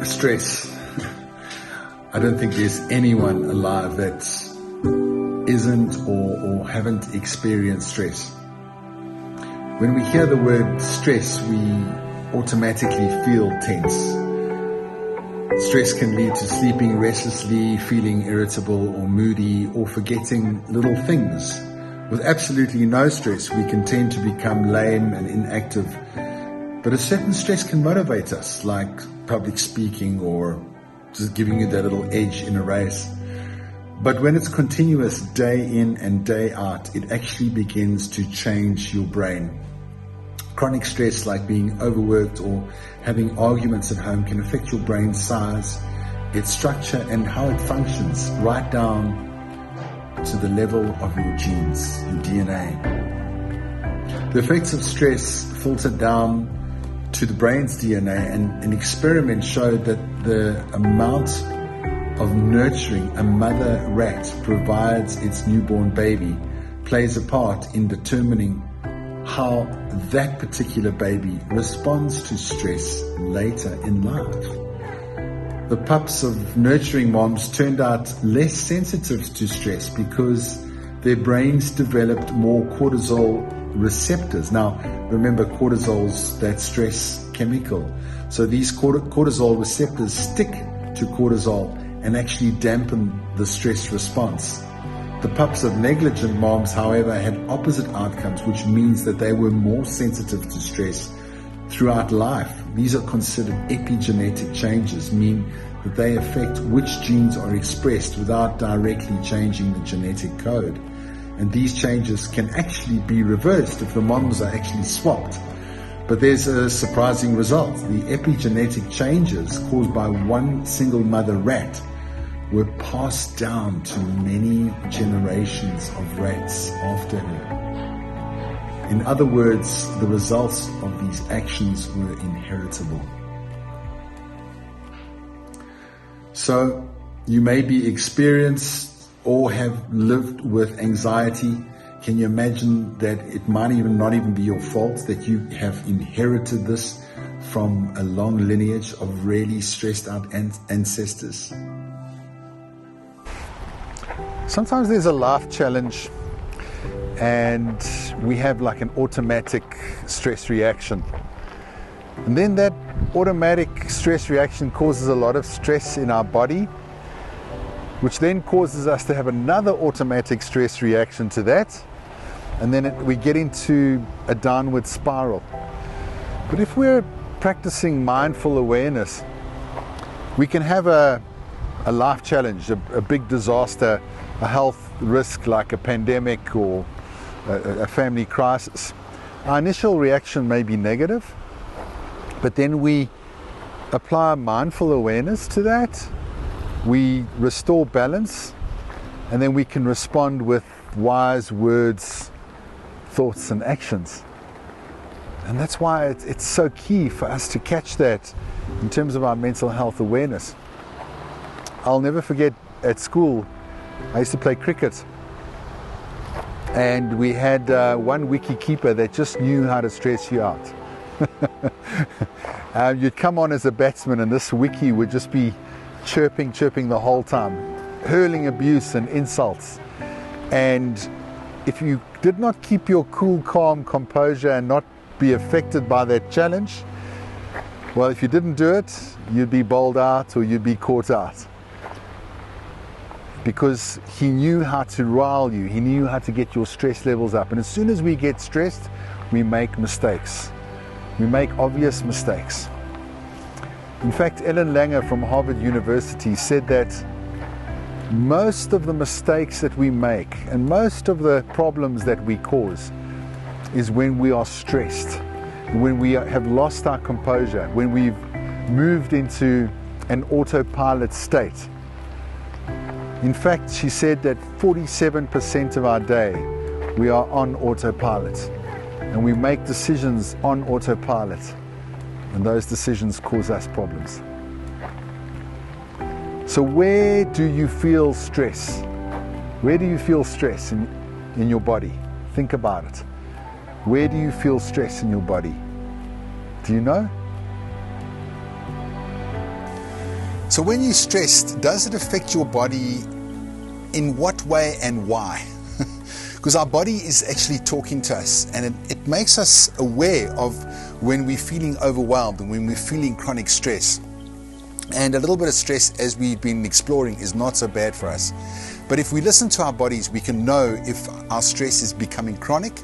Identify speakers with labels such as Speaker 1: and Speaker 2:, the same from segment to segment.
Speaker 1: Stress. I don't think there's anyone alive that isn't or haven't experienced stress. When we hear the word stress, we automatically feel tense. Stress can lead to sleeping restlessly, feeling irritable or moody, or forgetting little things. With absolutely no stress, we can tend to become lame and inactive. But a certain stress can motivate us, like public speaking or just giving you that little edge in a race. But when it's continuous day in and day out, it actually begins to change your brain. Chronic stress, like being overworked or having arguments at home, can affect your brain's size, its structure, and how it functions, right down to the level of your genes, your DNA. The effects of stress filter down to the brain's DNA, and an experiment showed that the amount of nurturing a mother rat provides its newborn baby plays a part in determining how that particular baby responds to stress later in life. The pups of nurturing moms turned out less sensitive to stress because their brains developed more cortisol receptors. Now, remember, cortisol's that stress chemical. So these cortisol receptors stick to cortisol and actually dampen the stress response. The pups of negligent moms, however, had opposite outcomes, which means that they were more sensitive to stress throughout life. These are considered epigenetic changes, meaning that they affect which genes are expressed without directly changing the genetic code. And these changes can actually be reversed if the moms are actually swapped. But there's a surprising result. The epigenetic changes caused by one single mother rat were passed down to many generations of rats after her. In other words, the results of these actions were inheritable. So you may be experienced or have lived with anxiety. Can you imagine that it might not even be your fault, that you have inherited this from a long lineage of really stressed out ancestors? Sometimes there's a life challenge and we have like an automatic stress reaction. And then that automatic stress reaction causes a lot of stress in our body, which then causes us to have another automatic stress reaction to that. And then we get into a downward spiral. But if we're practicing mindful awareness, we can have a life challenge, a big disaster, a health risk like a pandemic or a family crisis. Our initial reaction may be negative, but then we apply mindful awareness to that. We restore balance, and then we can respond with wise words, thoughts, and actions. And that's why it's so key for us to catch that in terms of our mental health awareness. I'll never forget, at school, I used to play cricket, and we had one wicket keeper that just knew how to stress you out. You'd come on as a batsman, and this wiki would just be chirping the whole time, hurling abuse and insults. And if you did not keep your cool, calm composure and not be affected by that challenge, well, if you didn't do it, you'd be bowled out or you'd be caught out. Because he knew how to rile you, he knew how to get your stress levels up. And as soon as we get stressed, we make mistakes. We make obvious mistakes. In fact, Ellen Langer from Harvard University said that most of the mistakes that we make and most of the problems that we cause is when we are stressed, when we have lost our composure, when we've moved into an autopilot state. In fact, she said that 47% of our day we are on autopilot, and we make decisions on autopilot, and those decisions cause us problems. So where do you feel stress? Where do you feel stress in your body? Think about it. Where do you feel stress in your body? Do you know?
Speaker 2: So when you're stressed, does it affect your body? In what way and why? Because our body is actually talking to us, and it makes us aware of when we're feeling overwhelmed and when we're feeling chronic stress. And a little bit of stress, as we've been exploring, is not so bad for us. But if we listen to our bodies, we can know if our stress is becoming chronic,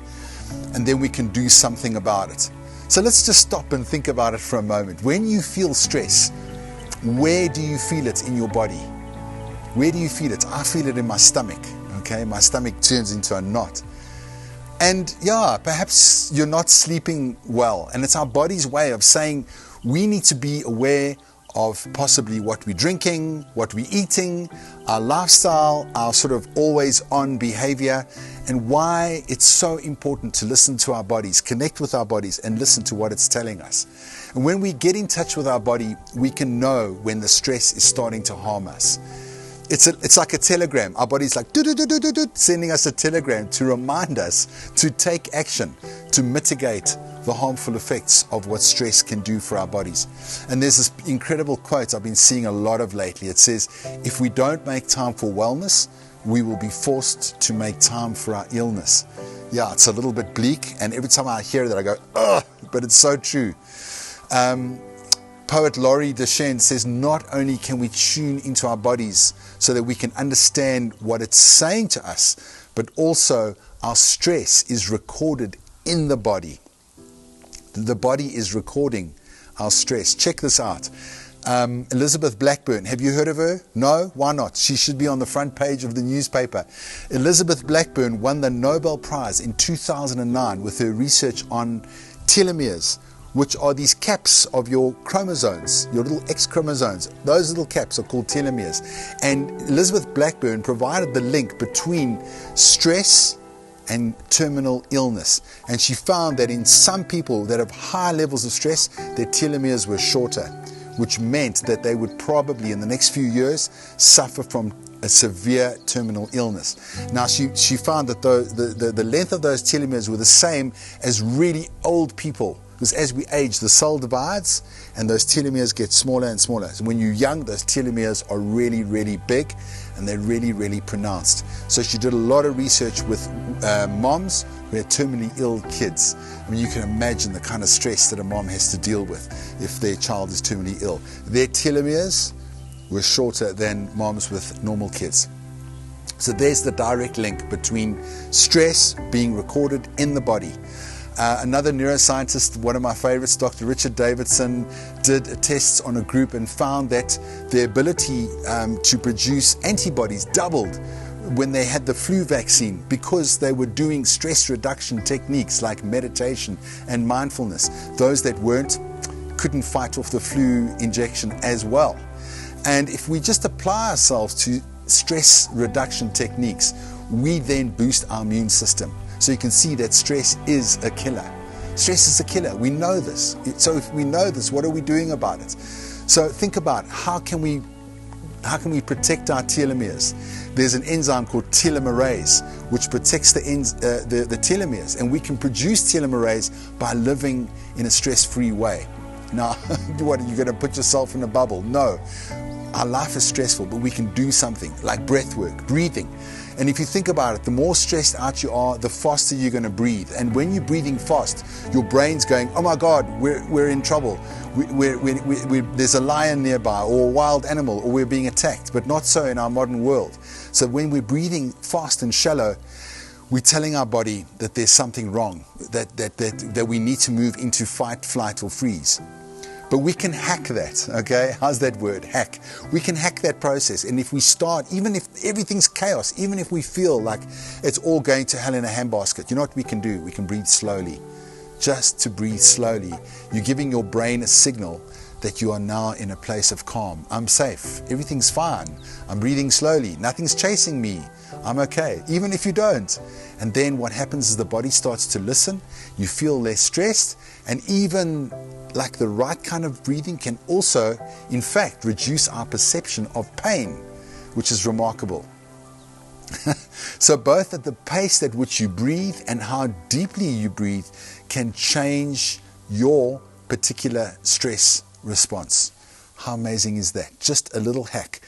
Speaker 2: and then we can do something about it. So let's just stop and think about it for a moment. When you feel stress, where do you feel it in your body? Where do you feel it? I feel it in my stomach. Okay, my stomach turns into a knot. And yeah, perhaps you're not sleeping well. And it's our body's way of saying we need to be aware of possibly what we're drinking, what we're eating, our lifestyle, our sort of always on behavior, and why it's so important to listen to our bodies, connect with our bodies, and listen to what it's telling us. And when we get in touch with our body, we can know when the stress is starting to harm us. It's like a telegram. Our body's like sending us a telegram to remind us to take action, to mitigate the harmful effects of what stress can do for our bodies. And there's this incredible quote I've been seeing a lot of lately. It says, if we don't make time for wellness, we will be forced to make time for our illness. Yeah, it's a little bit bleak, and every time I hear that I go, ugh, but it's so true. Poet Laurie Deschênes says, not only can we tune into our bodies so that we can understand what it's saying to us, but also our stress is recorded in the body. The body is recording our stress. Check this out. Elizabeth Blackburn, have you heard of her? No? Why not? She should be on the front page of the newspaper. Elizabeth Blackburn won the Nobel Prize in 2009 with her research on telomeres, which are these caps of your chromosomes, your little X chromosomes. Those little caps are called telomeres. And Elizabeth Blackburn provided the link between stress and terminal illness. And she found that in some people that have high levels of stress, their telomeres were shorter, which meant that they would probably in the next few years suffer from a severe terminal illness. Now she found that the length of those telomeres were the same as really old people. Because as we age, the cell divides and those telomeres get smaller and smaller. So when you're young, those telomeres are really, really big and they're really, really pronounced. So she did a lot of research with moms who had terminally ill kids. I mean, you can imagine the kind of stress that a mom has to deal with if their child is terminally ill. Their telomeres were shorter than moms with normal kids. So there's the direct link between stress being recorded in the body. Another neuroscientist, one of my favorites, Dr. Richard Davidson, did tests on a group and found that their ability to produce antibodies doubled when they had the flu vaccine because they were doing stress reduction techniques like meditation and mindfulness. Those that weren't couldn't fight off the flu injection as well. And if we just apply ourselves to stress reduction techniques, we then boost our immune system. So you can see that stress is a killer. Stress is a killer. We know this. So if we know this, what are we doing about it? So think about how can we protect our telomeres? There's an enzyme called telomerase which protects the telomeres, and we can produce telomerase by living in a stress-free way. Now, what, are you going to put yourself in a bubble? No. Our life is stressful, but we can do something like breath work, breathing. And if you think about it, the more stressed out you are, the faster you're going to breathe. And when you're breathing fast, your brain's going, oh my God, we're in trouble. There's a lion nearby or a wild animal, or we're being attacked, but not so in our modern world. So when we're breathing fast and shallow, we're telling our body that there's something wrong, that we need to move into fight, flight, or freeze. But we can hack that, okay? How's that word, hack? We can hack that process. And if we start, even if everything's chaos, even if we feel like it's all going to hell in a handbasket, you know what we can do? We can breathe slowly. Just to breathe slowly, you're giving your brain a signal that you are now in a place of calm. I'm safe. Everything's fine. I'm breathing slowly. Nothing's chasing me. I'm okay, even if you don't. And then what happens is the body starts to listen. You feel less stressed, and even like the right kind of breathing can also, in fact, reduce our perception of pain, which is remarkable. So both at the pace at which you breathe and how deeply you breathe can change your particular stress response. How amazing is that? Just a little hack.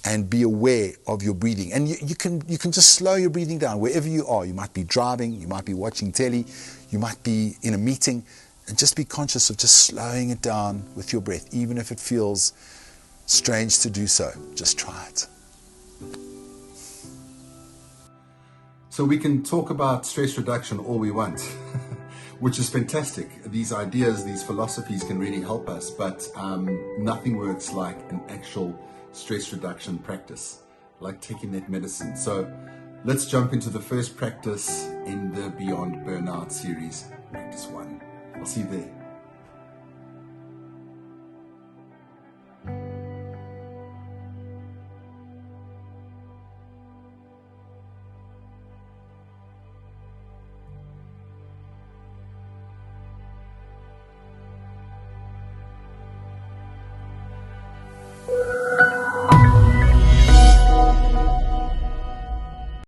Speaker 2: And be aware of your breathing. And you can just slow your breathing down wherever you are. You might be driving, you might be watching telly, you might be in a meeting, and just be conscious of just slowing it down with your breath, even if it feels strange to do so. Just try it.
Speaker 1: So we can talk about stress reduction all we want, which is fantastic. These ideas, these philosophies can really help us, but nothing works like an actual stress reduction practice, like taking that medicine. So let's jump into the first practice in the Beyond Burnout series, practice 1. I'll see you there.